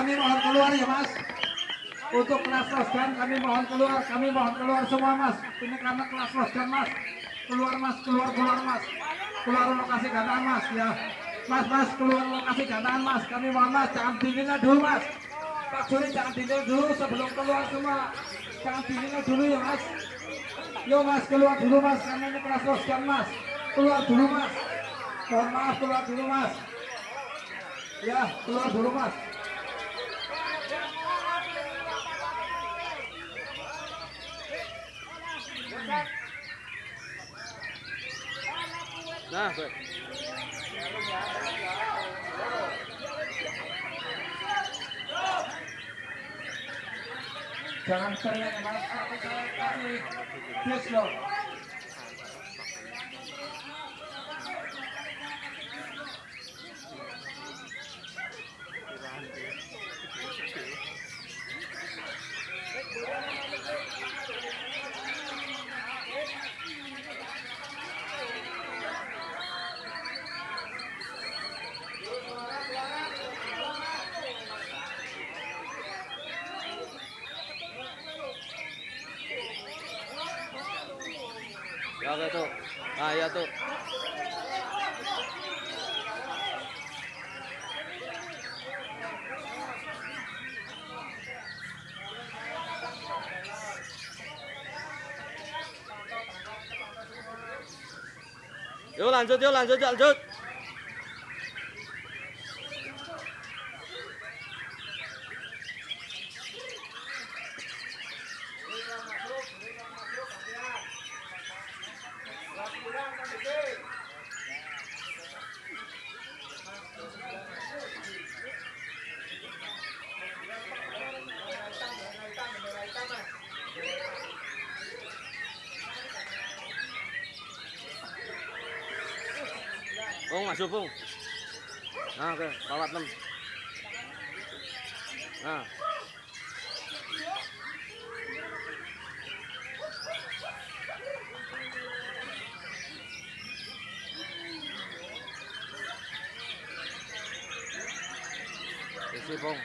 kami mohon keluar ya Mas. Untuk kelas losgan kami mohon keluar semua Mas. Ini karena kelas losgan Mas. Keluar Mas, keluar Mas. Keluar lokasi gandaan Mas ya. Mas keluar lokasi gandaan Mas. Kami mohon Mas, jangan dinilai dulu Mas. Pak Juri jangan dinilai dulu sebelum keluar semua. Jangan dinilai dulu ya Mas. Yo Mas, keluar dulu Mas, karena ini kelas losgan Mas. Keluar dulu Mas. Mohon maaf, keluar dulu Mas. Ya, keluar dulu Mas. Nah, baik. Jangan teriak Mas, tapi saya kasih bis loh. Ya oke tuh. Ah ya tuh. Yuk lanjut. Pung masuk Pung. Nah oke, kawat 6. Nah. Isi Pung.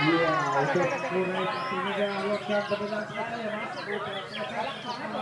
Iya, untuk mulai ini dia lockdown beneran sekali ya mas.